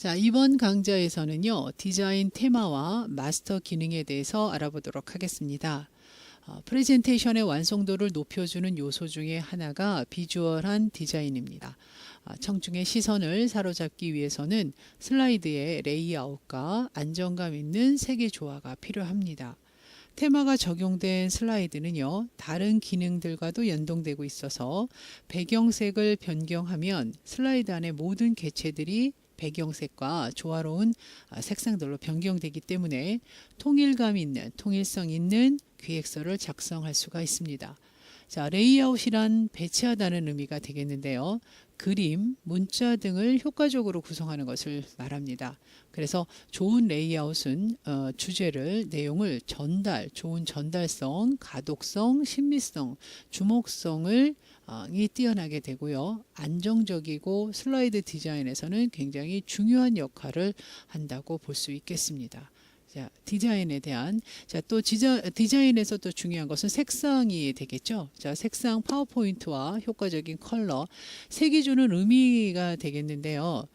자, 이번 강좌에서는요, 디자인 테마와 마스터 기능에 대해서 알아보도록 하겠습니다. 프레젠테이션의 완성도를 높여주는 요소 중에 하나가 비주얼한 디자인입니다. 청중의 시선을 사로잡기 위해서는 슬라이드의 레이아웃과 안정감 있는 색의 조화가 필요합니다. 테마가 적용된 슬라이드는요, 다른 기능들과도 연동되고 있어서 배경색을 변경하면 슬라이드 안의 모든 객체들이 배경색과 조화로운 색상들로 변경되기 때문에 통일성 있는 기획서를 작성할 수가 있습니다. 자, 레이아웃이란 배치하다는 의미가 되겠는데요. 그림, 문자 등을 효과적으로 구성하는 것을 말합니다. 그래서 좋은 레이아웃은 주제를, 내용을 좋은 전달성, 가독성, 신비성, 주목성을 이 뛰어나게 되고요. 안정적이고 슬라이드 디자인에서는 굉장히 중요한 역할을 한다고 볼 수 있겠습니다. 자, 디자인에 대한 또 디자인에서 또 중요한 것은 색상이 되겠죠. 자, 색상 파워포인트와 효과적인 컬러, 색이 주는 의미가 되겠는데요.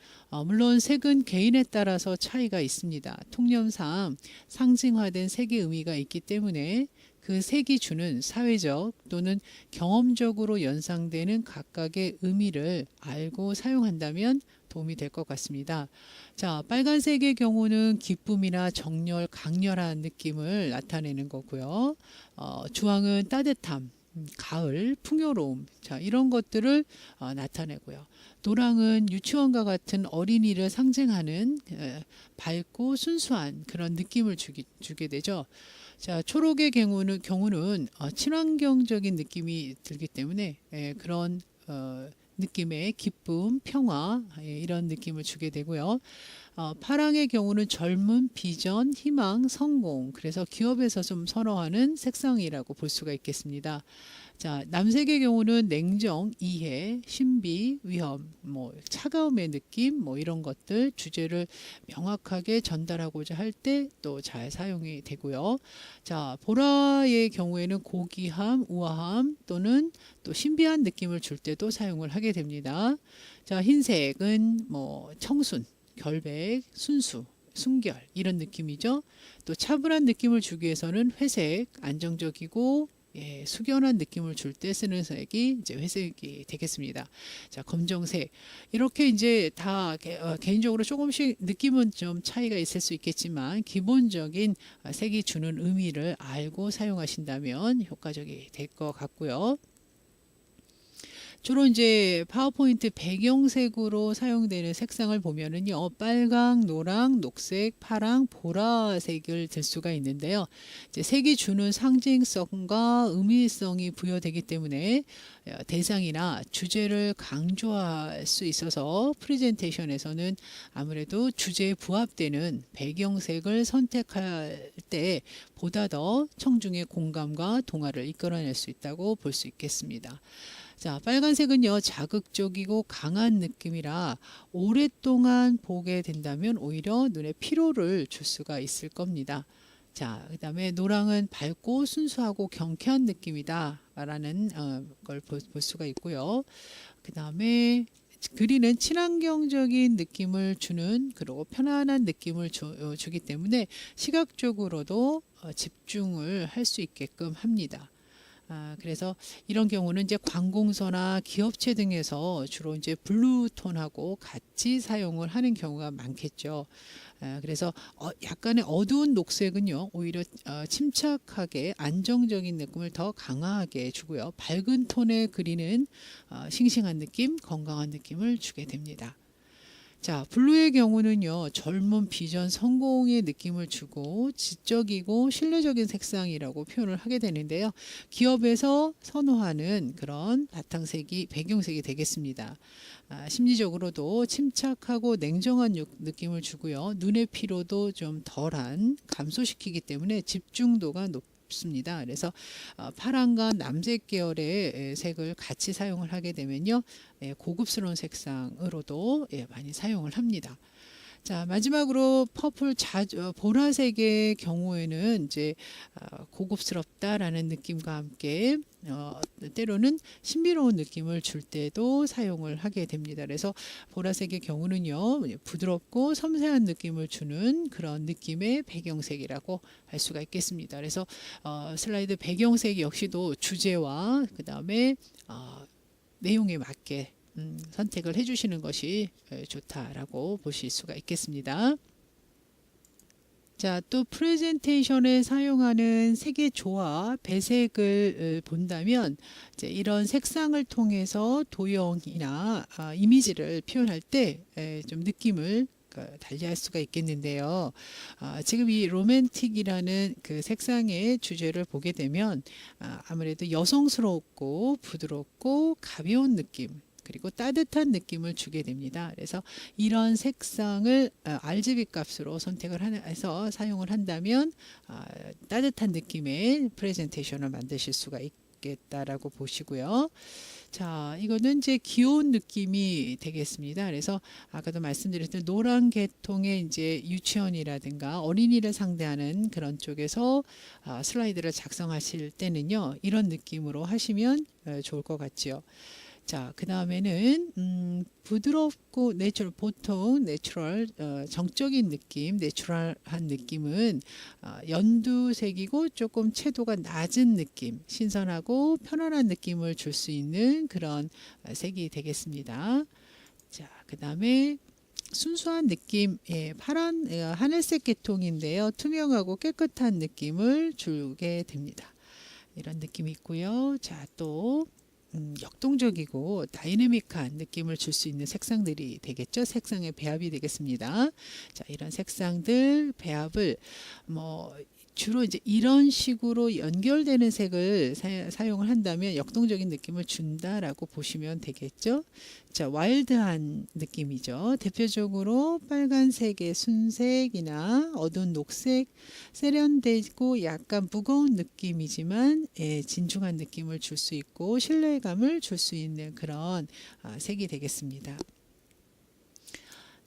물론 색은 개인에 따라서 차이가 있습니다. 통념상 상징화된 색의 의미가 있기 때문에 그 색이 주는 사회적 또는 경험적으로 연상되는 각각의 의미를 알고 사용한다면 도움이 될 것 같습니다. 자, 빨간색의 경우는 기쁨이나 정열, 강렬한 느낌을 나타내는 거고요. 주황은 따뜻함, 가을, 풍요로움, 자, 이런 것들을 나타내고요. 노랑은 유치원과 같은 어린이를 상징하는 밝고 순수한 그런 느낌을 주게 되죠. 자, 초록의 경우는 친환경적인 느낌이 들기 때문에 그런 느낌의 기쁨, 평화 이런 느낌을 주게 되고요. 파랑의 경우는 젊음, 비전, 희망, 성공, 그래서 기업에서 좀 선호하는 색상이라고 볼 수가 있겠습니다. 자, 남색의 경우는 냉정, 이해, 신비, 위험, 차가움의 느낌, 이런 것들 주제를 명확하게 전달하고자 할 때 또 잘 사용이 되고요. 자, 보라의 경우에는 고귀함, 우아함 또는 또 신비한 느낌을 줄 때도 사용을 하게 됩니다. 자, 흰색은 청순, 결백, 순수, 순결 이런 느낌이죠. 또 차분한 느낌을 주기 위해서는 회색, 안정적이고 숙연한 느낌을 줄 때 쓰는 색이 이제 회색이 되겠습니다. 자, 검정색 이렇게 이제 다 개인적으로 조금씩 느낌은 좀 차이가 있을 수 있겠지만 기본적인 색이 주는 의미를 알고 사용하신다면 효과적이 될 것 같고요. 주로 이제 파워포인트 배경색으로 사용되는 색상을 보면은요, 빨강, 노랑, 녹색, 파랑, 보라색을 들 수가 있는데요. 이제 색이 주는 상징성과 의미성이 부여되기 때문에 대상이나 주제를 강조할 수 있어서 프레젠테이션에서는 아무래도 주제에 부합되는 배경색을 선택할 때 보다 더 청중의 공감과 동화를 이끌어낼 수 있다고 볼 수 있겠습니다. 자, 빨간색은요, 자극적이고 강한 느낌이라 오랫동안 보게 된다면 오히려 눈에 피로를 줄 수가 있을 겁니다. 자, 그 다음에 노랑은 밝고 순수하고 경쾌한 느낌이다 라는 걸 볼 수가 있고요. 그 다음에 그린은 친환경적인 느낌을 주는 그리고 편안한 느낌을 주기 때문에 시각적으로도 집중을 할 수 있게끔 합니다. 그래서 이런 경우는 이제 관공서나 기업체 등에서 주로 이제 블루톤하고 같이 사용을 하는 경우가 많겠죠. 그래서 약간의 어두운 녹색은요, 오히려 침착하게 안정적인 느낌을 더 강하게 주고요. 밝은 톤의 그린은 싱싱한 느낌, 건강한 느낌을 주게 됩니다. 자, 블루의 경우는요, 젊은 비전, 성공의 느낌을 주고 지적이고 신뢰적인 색상이라고 표현을 하게 되는데요. 기업에서 선호하는 그런 바탕색이 배경색이 되겠습니다. 심리적으로도 침착하고 냉정한 느낌을 주고요. 눈의 피로도 좀 덜한 감소시키기 때문에 집중도가 높습니다. 그래서 파랑과 남색 계열의 색을 같이 사용을 하게 되면요, 고급스러운 색상으로도 많이 사용을 합니다. 자, 마지막으로 퍼플 보라색의 경우에는 이제 고급스럽다라는 느낌과 함께 때로는 신비로운 느낌을 줄 때도 사용을 하게 됩니다. 그래서 보라색의 경우는요, 부드럽고 섬세한 느낌을 주는 그런 느낌의 배경색이라고 할 수가 있겠습니다. 그래서 슬라이드 배경색 역시도 주제와 그 다음에 내용에 맞게 선택을 해주시는 것이 좋다라고 보실 수가 있겠습니다. 자, 또 프레젠테이션에 사용하는 색의 조화, 배색을 본다면 이제 이런 색상을 통해서 도형이나 이미지를 표현할 때 좀 느낌을 달리할 수가 있겠는데요. 지금 이 로맨틱이라는 그 색상의 주제를 보게 되면 아무래도 여성스럽고 부드럽고 가벼운 느낌, 그리고 따뜻한 느낌을 주게 됩니다. 그래서 이런 색상을 RGB 값으로 선택을 해서 사용을 한다면 따뜻한 느낌의 프레젠테이션을 만드실 수가 있겠다라고 보시고요. 자, 이거는 이제 귀여운 느낌이 되겠습니다. 그래서 아까도 말씀드렸던 노란 계통의 이제 유치원이라든가 어린이를 상대하는 그런 쪽에서 슬라이드를 작성하실 때는요, 이런 느낌으로 하시면 좋을 것 같지요. 자, 그 다음에는 부드럽고 보통 내추럴, 정적인 느낌, 내추럴한 느낌은 연두색이고 조금 채도가 낮은 느낌, 신선하고 편안한 느낌을 줄 수 있는 그런 색이 되겠습니다. 자, 그 다음에 순수한 느낌, 파란 하늘색 계통인데요, 투명하고 깨끗한 느낌을 주게 됩니다. 이런 느낌이 있고요. 자, 또 역동적이고 다이내믹한 느낌을 줄 수 있는 색상들이 되겠죠. 색상의 배합이 되겠습니다. 자, 이런 색상들 배합을 주로 이제 이런 식으로 연결되는 색을 사용을 한다면 역동적인 느낌을 준다라고 보시면 되겠죠. 자, 와일드한 느낌이죠. 대표적으로 빨간색의 순색이나 어두운 녹색, 세련되고 약간 무거운 느낌이지만 진중한 느낌을 줄 수 있고 신뢰감을 줄 수 있는 그런 색이 되겠습니다.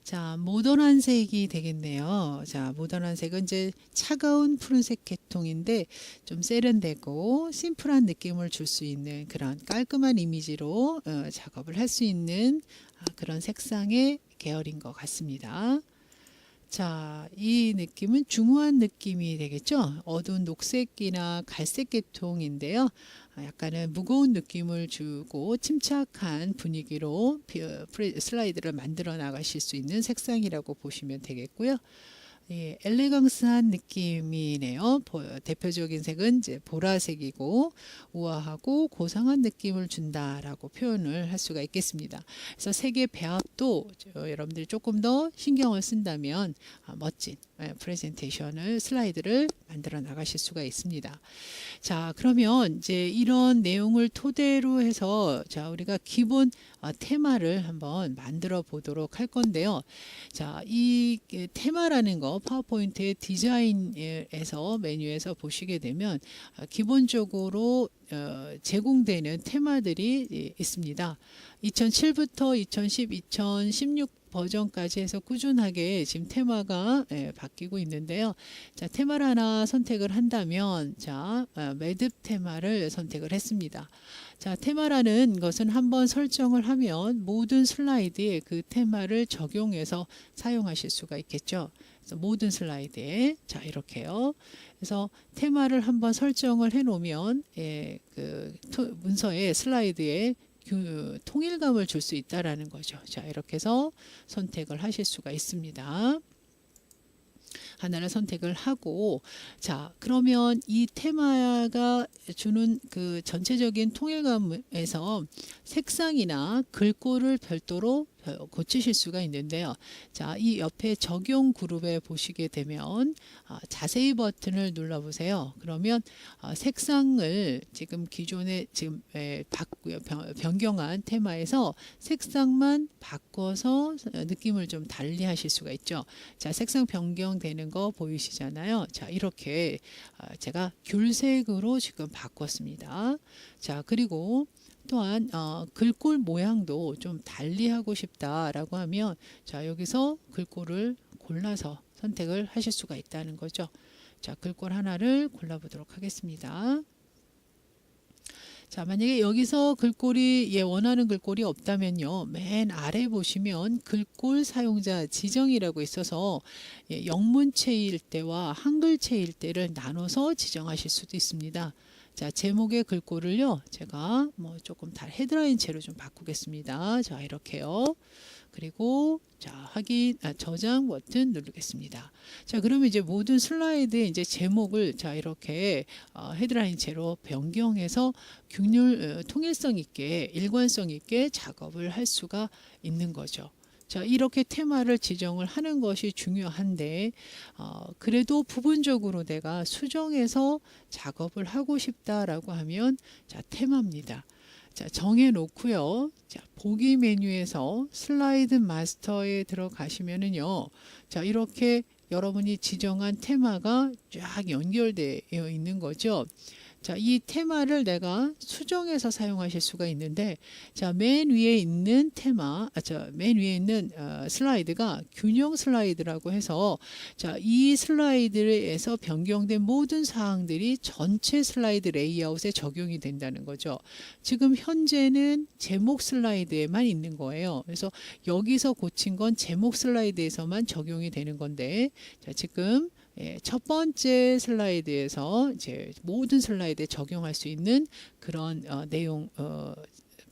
자, 모던한 색이 되겠네요. 자, 모던한 색은 이제 차가운 푸른색 계통인데 좀 세련되고 심플한 느낌을 줄 수 있는 그런 깔끔한 이미지로 작업을 할 수 있는 그런 색상의 계열인 것 같습니다. 자, 이 느낌은 중후한 느낌이 되겠죠. 어두운 녹색이나 갈색 계통인데요. 약간은 무거운 느낌을 주고 침착한 분위기로 슬라이드를 만들어 나가실 수 있는 색상이라고 보시면 되겠고요. 예, 엘레강스한 느낌이네요. 대표적인 색은 이제 보라색이고 우아하고 고상한 느낌을 준다라고 표현을 할 수가 있겠습니다. 그래서 색의 배합도 여러분들이 조금 더 신경을 쓴다면 멋진 프레젠테이션을 슬라이드를 만들어 나가실 수가 있습니다. 자, 그러면 이제 이런 내용을 토대로 해서 자, 우리가 기본 테마를 한번 만들어 보도록 할 건데요. 자, 이 테마라는 거 파워포인트의 디자인에서 메뉴에서 보시게 되면 기본적으로 제공되는 테마들이 있습니다. 2007부터 2010, 2016 버전까지 해서 꾸준하게 지금 테마가 바뀌고 있는데요. 자, 테마를 하나 선택을 한다면 자, 매듭 테마를 선택을 했습니다. 자, 테마라는 것은 한번 설정을 하면 모든 슬라이드에 그 테마를 적용해서 사용하실 수가 있겠죠. 그래서 모든 슬라이드에 자, 이렇게요. 그래서 테마를 한번 설정을 해 놓으면 그 문서의 슬라이드에 통일감을 줄 수 있다라는 거죠. 자, 이렇게 해서 선택을 하실 수가 있습니다. 하나를 선택을 하고 자, 그러면 이 테마가 주는 그 전체적인 통일감에서 색상이나 글꼴을 별도로 고치실 수가 있는데요. 자, 이 옆에 적용 그룹에 보시게 되면 자세히 버튼을 눌러 보세요. 그러면 색상을 지금 기존에 지금 변경한 테마에서 색상만 바꿔서 느낌을 좀 달리 하실 수가 있죠. 자, 색상 변경되는 거 보이시잖아요. 자, 이렇게 제가 귤색으로 지금 바꿨습니다. 자, 그리고 또한 글꼴 모양도 좀 달리하고 싶다라고 하면 자 여기서 글꼴을 골라서 선택을 하실 수가 있다는 거죠. 자 글꼴 하나를 골라보도록 하겠습니다. 자 만약에 여기서 글꼴이 원하는 글꼴이 없다면요 맨 아래 보시면 글꼴 사용자 지정이라고 있어서 영문체일 때와 한글체일 때를 나눠서 지정하실 수도 있습니다. 자 제목의 글꼴을요 제가 뭐 조금 헤드라인 채로 좀 바꾸겠습니다. 자 이렇게요. 그리고 자 저장 버튼 누르겠습니다. 자 그러면 이제 모든 슬라이드의 이제 제목을 자 이렇게 헤드라인체로 변경해서 통일성 있게 일관성 있게 작업을 할 수가 있는 거죠. 자 이렇게 테마를 지정을 하는 것이 중요한데 그래도 부분적으로 내가 수정해서 작업을 하고 싶다라고 하면 자 테마입니다. 자 정해 놓고요. 자 보기 메뉴에서 슬라이드 마스터에 들어가시면은요. 자 이렇게 여러분이 지정한 테마가 쫙 연결되어 있는 거죠. 자, 이 테마를 내가 수정해서 사용하실 수가 있는데, 자, 맨 위에 있는 맨 위에 있는 슬라이드가 균형 슬라이드라고 해서, 자, 이 슬라이드에서 변경된 모든 사항들이 전체 슬라이드 레이아웃에 적용이 된다는 거죠. 지금 현재는 제목 슬라이드에만 있는 거예요. 그래서 여기서 고친 건 제목 슬라이드에서만 적용이 되는 건데, 자, 지금 첫 번째 슬라이드에서 이제 모든 슬라이드에 적용할 수 있는 그런 내용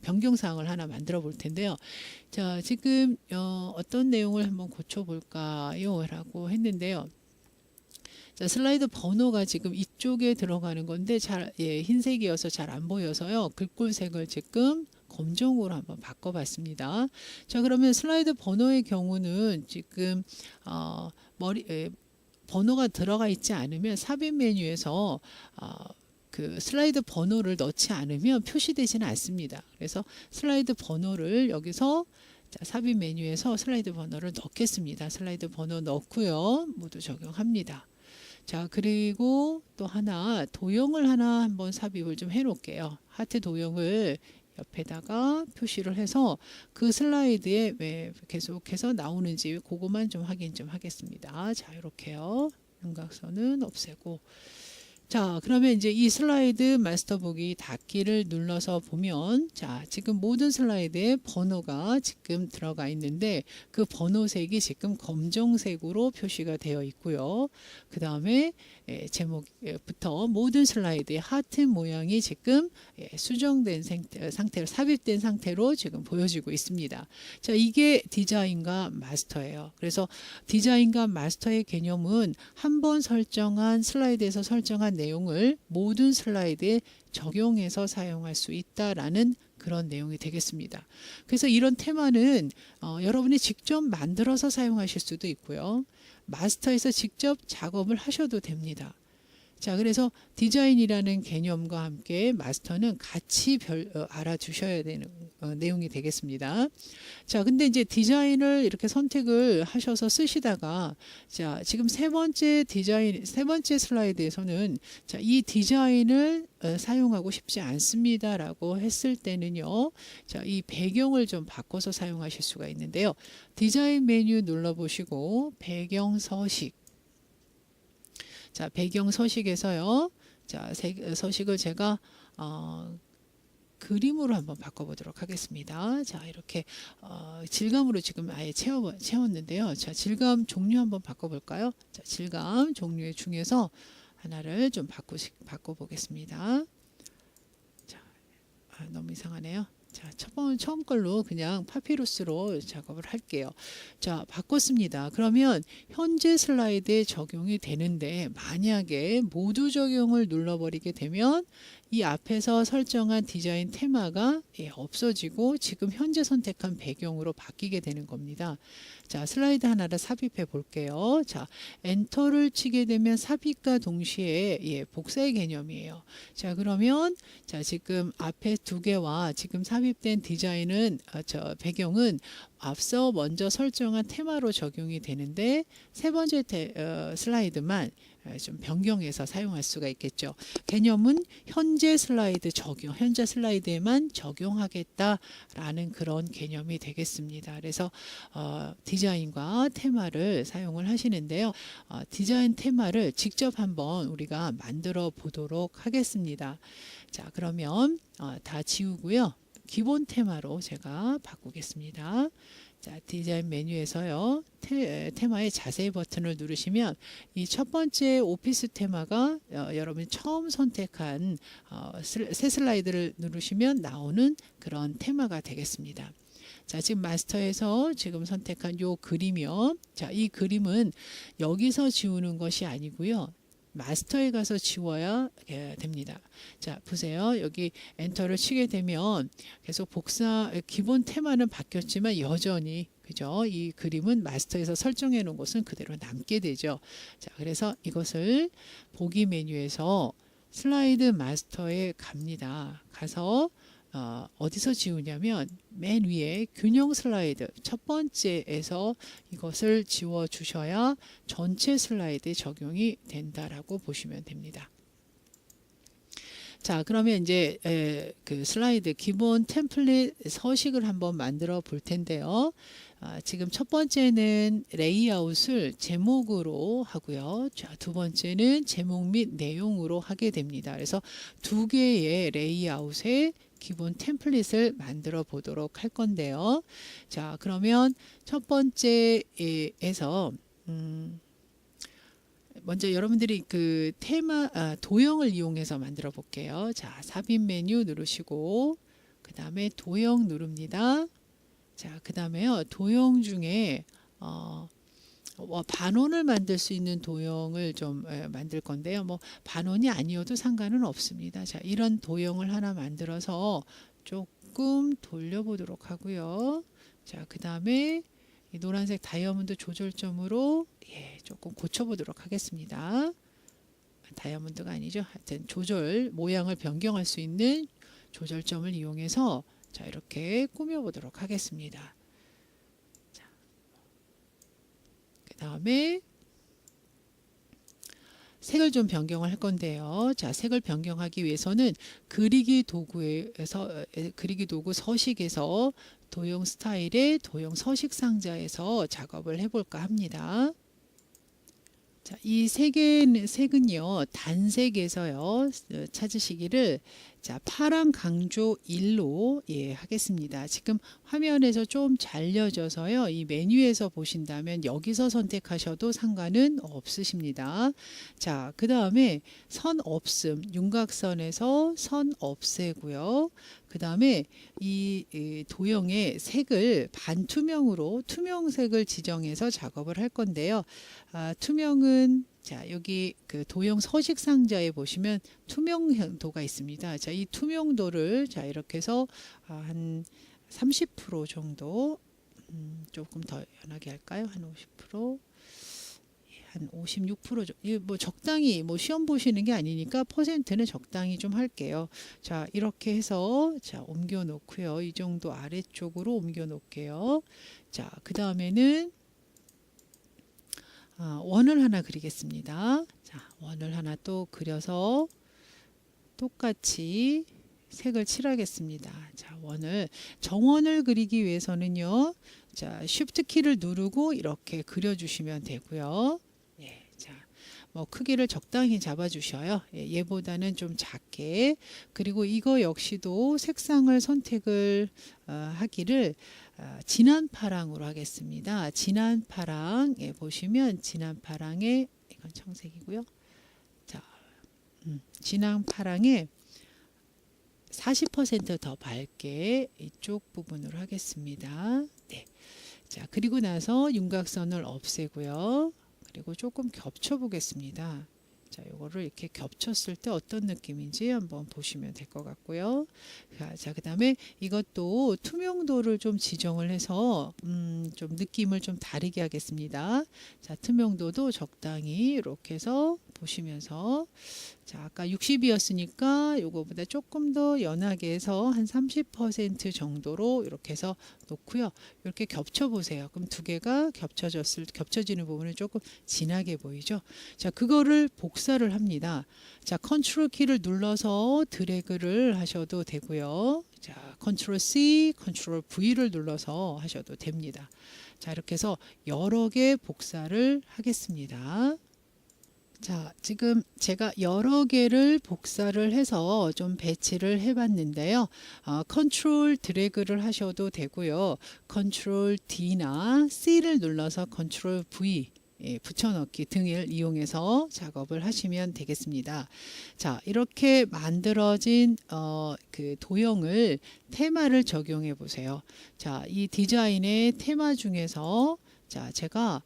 변경 사항을 하나 만들어 볼 텐데요. 자, 지금 어떤 내용을 한번 고쳐 볼까요? 라고 했는데요. 자, 슬라이드 번호가 지금 이쪽에 들어가는 건데 흰색이어서 잘 안 보여서요. 글꼴색을 지금 검정으로 한번 바꿔봤습니다. 자, 그러면 슬라이드 번호의 경우는 지금 번호가 들어가 있지 않으면 삽입 메뉴에서 그 슬라이드 번호를 넣지 않으면 표시되지는 않습니다. 그래서 슬라이드 번호를 여기서 자, 삽입 메뉴에서 슬라이드 번호를 넣겠습니다. 슬라이드 번호 넣고요. 모두 적용합니다. 자 그리고 또 하나 도형을 하나 한번 삽입을 좀 해 놓을게요. 하트 도형을 옆에다가 표시를 해서 그 슬라이드에 왜 계속해서 나오는지 그것만 좀 확인 좀 하겠습니다. 자 이렇게요. 윤곽선은 없애고 자 그러면 이제 이 슬라이드 마스터 보기 닫기를 눌러서 보면 자 지금 모든 슬라이드에 번호가 지금 들어가 있는데 그 번호색이 지금 검정색으로 표시가 되어 있고요. 그 다음에 제목부터 모든 슬라이드의 하트 모양이 지금 수정된 상태로 삽입된 상태로 지금 보여지고 있습니다. 자 이게 디자인과 마스터예요. 그래서 디자인과 마스터의 개념은 한번 설정한 슬라이드에서 설정한 내용을 모든 슬라이드에 적용해서 사용할 수 있다라는 그런 내용이 되겠습니다. 그래서 이런 테마는 여러분이 직접 만들어서 사용하실 수도 있고요. 마스터에서 직접 작업을 하셔도 됩니다. 자, 그래서 디자인이라는 개념과 함께 마스터는 같이 알아주셔야 되는 내용이 되겠습니다. 자, 근데 이제 디자인을 이렇게 선택을 하셔서 쓰시다가 자, 지금 세 번째 슬라이드에서는 자, 이 디자인을 사용하고 싶지 않습니다라고 했을 때는요. 자, 이 배경을 좀 바꿔서 사용하실 수가 있는데요. 디자인 메뉴 눌러 보시고 배경 서식 자, 배경 서식에서요. 자, 서식을 제가 그림으로 한번 바꿔보도록 하겠습니다. 자, 이렇게 질감으로 지금 아예 채웠는데요. 자, 질감 종류 한번 바꿔볼까요? 자, 질감 종류 중에서 하나를 좀 바꿔보겠습니다. 자, 너무 이상하네요. 자, 처음 걸로 그냥 파피루스로 작업을 할게요. 자, 바꿨습니다. 그러면 현재 슬라이드에 적용이 되는데 만약에 모두 적용을 눌러버리게 되면 이 앞에서 설정한 디자인 테마가 없어지고 지금 현재 선택한 배경으로 바뀌게 되는 겁니다. 자, 슬라이드 하나를 삽입해 볼게요. 자, 엔터를 치게 되면 삽입과 동시에 복사의 개념이에요. 자, 그러면 자, 지금 앞에 두 개와 지금 삽입된 디자인은 배경은 앞서 먼저 설정한 테마로 적용이 되는데 세 번째 슬라이드만 좀 변경해서 사용할 수가 있겠죠. 개념은 현재 슬라이드에만 적용하겠다라는 그런 개념이 되겠습니다. 그래서 디자인과 테마를 사용을 하시는데요. 디자인 테마를 직접 한번 우리가 만들어 보도록 하겠습니다. 자, 그러면 다 지우고요. 기본 테마로 제가 바꾸겠습니다. 자, 디자인 메뉴에서요. 테마의 자세히 버튼을 누르시면 이 첫 번째 오피스 테마가 여러분이 처음 선택한 새 슬라이드를 누르시면 나오는 그런 테마가 되겠습니다. 자, 지금 마스터에서 지금 선택한 요 그림이요. 자, 이 그림은 여기서 지우는 것이 아니고요. 마스터에 가서 지워야 됩니다. 자, 보세요. 여기 엔터를 치게 되면 계속 기본 테마는 바뀌었지만 여전히 그죠? 이 그림은 마스터에서 설정해 놓은 것은 그대로 남게 되죠. 자, 그래서 이것을 보기 메뉴에서 슬라이드 마스터에 갑니다. 가서 어디서 지우냐면 맨 위에 균형 슬라이드 첫 번째에서 이것을 지워 주셔야 전체 슬라이드에 적용이 된다라고 보시면 됩니다. 자, 그러면 이제 그 슬라이드 기본 템플릿 서식을 한번 만들어 볼 텐데요. 지금 첫 번째는 레이아웃을 제목으로 하고요. 자, 두 번째는 제목 및 내용으로 하게 됩니다. 그래서 두 개의 레이아웃에 기본 템플릿을 만들어 보도록 할 건데요. 자, 그러면 첫 번째에서 먼저 여러분들이 그 도형을 이용해서 만들어 볼게요. 자, 삽입 메뉴 누르시고 그 다음에 도형 누릅니다. 자, 그 다음에요. 도형 중에 반원을 만들 수 있는 도형을 좀 만들 건데요. 뭐 반원이 아니어도 상관은 없습니다. 자, 이런 도형을 하나 만들어서 조금 돌려보도록 하고요. 자, 그 다음에 이 노란색 다이아몬드 조절점으로 조금 고쳐보도록 하겠습니다. 다이아몬드가 아니죠. 하여튼 모양을 변경할 수 있는 조절점을 이용해서 자, 이렇게 꾸며보도록 하겠습니다. 그 다음에 색을 좀 변경을 할 건데요. 자, 색을 변경하기 위해서는 그리기 도구 서식에서 도형 스타일의 도형 서식 상자에서 작업을 해볼까 합니다. 자, 이 색은요, 단색에서요, 찾으시기를, 자, 파랑 강조 1로 하겠습니다. 지금 화면에서 좀 잘려져서요, 이 메뉴에서 보신다면 여기서 선택하셔도 상관은 없으십니다. 자, 그 다음에 선 없음, 윤곽선에서 선 없애고요. 그 다음에 이 도형의 색을 반투명으로 투명색을 지정해서 작업을 할 건데요. 투명은 자, 여기 그 도형 서식 상자에 보시면 투명도가 있습니다. 자, 이 투명도를 자, 이렇게 해서 한 30% 정도 조금 더 연하게 할까요? 한 50%, 한 56% 정도. 뭐 적당히 뭐 시험 보시는 게 아니니까 퍼센트는 적당히 좀 할게요. 자, 이렇게 해서 자, 옮겨 놓고요. 이 정도 아래쪽으로 옮겨 놓을게요. 자, 그 다음에는 원을 하나 그리겠습니다. 자, 원을 하나 또 그려서 똑같이 색을 칠하겠습니다. 자, 정원을 그리기 위해서는요. 자, 쉬프트 키를 누르고 이렇게 그려주시면 되고요. 자, 뭐 크기를 적당히 잡아주셔요. 얘보다는 좀 작게. 그리고 이거 역시도 색상을 선택을 하기를 진한 파랑으로 하겠습니다. 진한 파랑 보시면 진한 파랑에 이건 청색이고요. 자, 진한 파랑에 40% 더 밝게 이쪽 부분으로 하겠습니다. 네. 자, 그리고 나서 윤곽선을 없애고요. 그리고 조금 겹쳐 보겠습니다. 자, 요거를 이렇게 겹쳤을 때 어떤 느낌인지 한번 보시면 될 것 같고요. 자, 그 다음에 이것도 투명도를 좀 지정을 해서 좀 느낌을 좀 다르게 하겠습니다. 자, 투명도도 적당히 이렇게 해서 보시면서 자, 아까 60이었으니까 요거보다 조금 더 연하게 해서 한 30% 정도로 이렇게 해서 놓고요. 이렇게 겹쳐 보세요. 그럼 두 개가 겹쳐지는 부분은 조금 진하게 보이죠? 자, 그거를 복사를 합니다. 자, 컨트롤 키를 눌러서 드래그를 하셔도 되고요. 자, 컨트롤 C, 컨트롤 V를 눌러서 하셔도 됩니다. 자, 이렇게 해서 여러 개 복사를 하겠습니다. 자, 지금 제가 여러 개를 복사를 해서 좀 배치를 해봤는데요. 컨트롤 드래그를 하셔도 되고요. 컨트롤 D나 C를 눌러서 컨트롤 V 붙여넣기 등을 이용해서 작업을 하시면 되겠습니다. 자, 이렇게 만들어진 그 도형을 테마를 적용해 보세요. 자, 이 디자인의 테마 중에서 자, 제가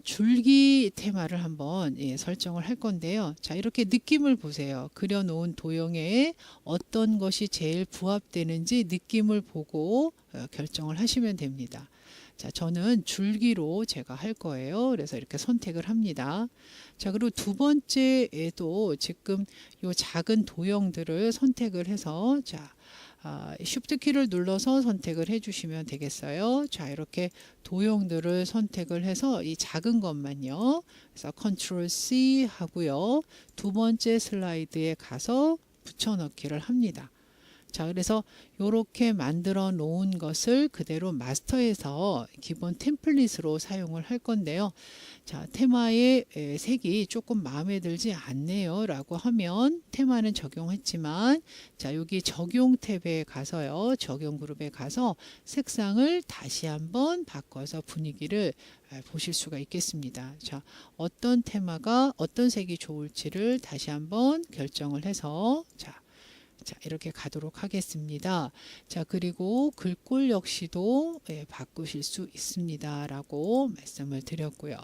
줄기 테마를 한번 설정을 할 건데요. 자, 이렇게 느낌을 보세요. 그려놓은 도형에 어떤 것이 제일 부합되는지 느낌을 보고 결정을 하시면 됩니다. 자, 저는 줄기로 제가 할 거예요. 그래서 이렇게 선택을 합니다. 자, 그리고 두 번째에도 지금 요 작은 도형들을 선택을 해서 자, Shift 키를 눌러서 선택을 해주시면 되겠어요. 자, 이렇게 도형들을 선택을 해서 이 작은 것만요. 그래서 Ctrl C 하고요. 두 번째 슬라이드에 가서 붙여넣기를 합니다. 자, 그래서 이렇게 만들어 놓은 것을 그대로 마스터에서 기본 템플릿으로 사용을 할 건데요. 자, 테마의 색이 조금 마음에 들지 않네요 라고 하면 테마는 적용했지만 자, 여기 적용 탭에 가서요. 적용 그룹에 가서 색상을 다시 한번 바꿔서 분위기를 보실 수가 있겠습니다. 자, 어떤 테마가 어떤 색이 좋을지를 다시 한번 결정을 해서 자, 이렇게 가도록 하겠습니다. 자, 그리고 글꼴 역시도 바꾸실 수 있습니다. 라고 말씀을 드렸고요.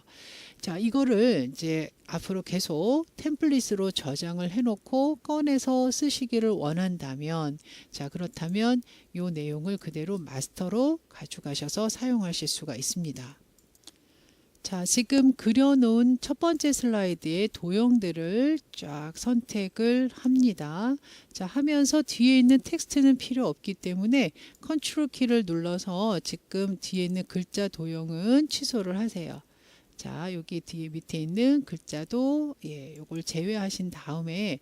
자, 이거를 이제 앞으로 계속 템플릿으로 저장을 해놓고 꺼내서 쓰시기를 원한다면, 자, 그렇다면 이 내용을 그대로 마스터로 가져가셔서 사용하실 수가 있습니다. 자, 지금 그려놓은 첫 번째 슬라이드의 도형들을 쫙 선택을 합니다. 자, 하면서 뒤에 있는 텍스트는 필요 없기 때문에 컨트롤 키를 눌러서 지금 뒤에 있는 글자 도형은 취소를 하세요. 자, 여기 뒤에 밑에 있는 글자도 요걸 제외하신 다음에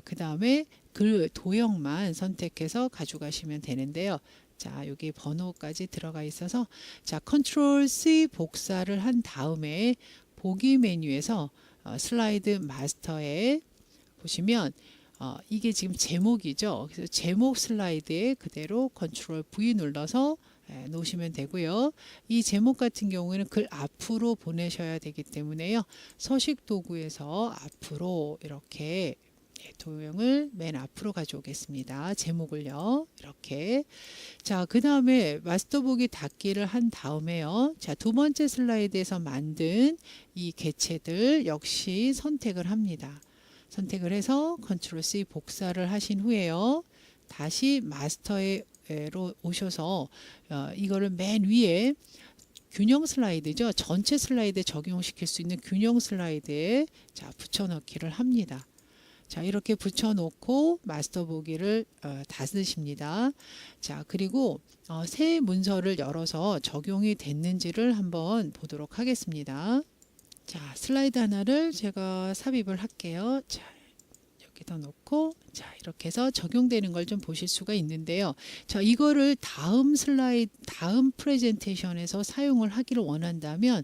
그 다음에 그 도형만 선택해서 가져가시면 되는데요. 자, 여기 번호까지 들어가 있어서 자, 컨트롤 C 복사를 한 다음에 보기 메뉴에서 슬라이드 마스터에 보시면 이게 지금 제목이죠. 그래서 제목 슬라이드에 그대로 컨트롤 V 눌러서 놓으시면 되고요. 이 제목 같은 경우에는 글 앞으로 보내셔야 되기 때문에요. 서식 도구에서 앞으로 이렇게 도형을 맨 앞으로 가져오겠습니다. 제목을요. 이렇게. 자, 그 다음에 마스터 보기 닫기를 한 다음에요. 자, 두 번째 슬라이드에서 만든 이 개체들 역시 선택을 합니다. 선택을 해서 컨트롤 C 복사를 하신 후에요. 다시 마스터로 오셔서 이거를 맨 위에 균형 슬라이드죠. 전체 슬라이드에 적용시킬 수 있는 균형 슬라이드에 자, 붙여넣기를 합니다. 자, 이렇게 붙여놓고 마스터 보기를 닫으십니다. 자, 그리고 새 문서를 열어서 적용이 됐는지를 한번 보도록 하겠습니다. 자, 슬라이드 하나를 제가 삽입을 할게요. 자, 여기다 놓고 자, 이렇게 해서 적용되는 걸 좀 보실 수가 있는데요. 자, 이거를 다음 프레젠테이션에서 사용을 하기를 원한다면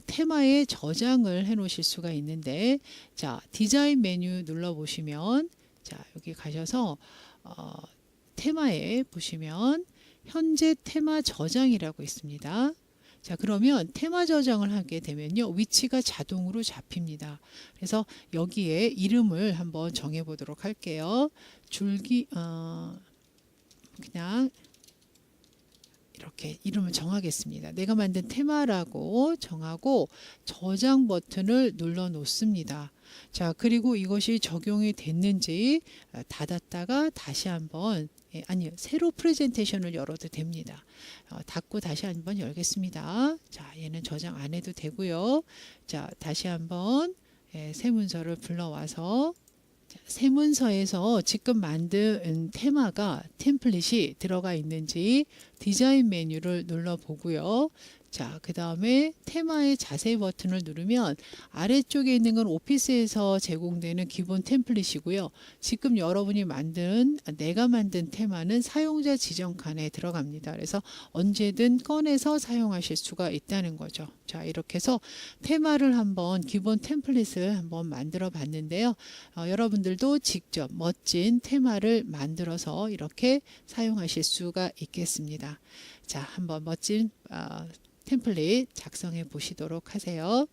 테마에 저장을 해 놓으실 수가 있는데 자, 디자인 메뉴 눌러 보시면 자, 여기 가셔서 테마에 보시면 현재 테마 저장이라고 있습니다. 자, 그러면 테마 저장을 하게 되면요. 위치가 자동으로 잡힙니다. 그래서 여기에 이름을 한번 정해 보도록 할게요. 줄기 그냥 이렇게 이름을 정하겠습니다. 내가 만든 테마라고 정하고 저장 버튼을 눌러 놓습니다. 자, 그리고 이것이 적용이 됐는지 닫았다가 다시 한번 아니요, 새로 프레젠테이션을 열어도 됩니다. 닫고 다시 한번 열겠습니다. 자, 얘는 저장 안 해도 되고요. 자, 다시 한번 새 문서를 불러와서 새 문서에서 지금 만든 테마가 템플릿이 들어가 있는지 디자인 메뉴를 눌러보고요. 자, 그 다음에 테마의 자세 버튼을 누르면 아래쪽에 있는 건 오피스에서 제공되는 기본 템플릿이고요. 지금 여러분이 내가 만든 테마는 사용자 지정 칸에 들어갑니다. 그래서 언제든 꺼내서 사용하실 수가 있다는 거죠. 자, 이렇게 해서 테마를 기본 템플릿을 한번 만들어 봤는데요. 여러분들도 직접 멋진 테마를 만들어서 이렇게 사용하실 수가 있겠습니다. 자, 한번 멋진 템플릿 작성해 보시도록 하세요.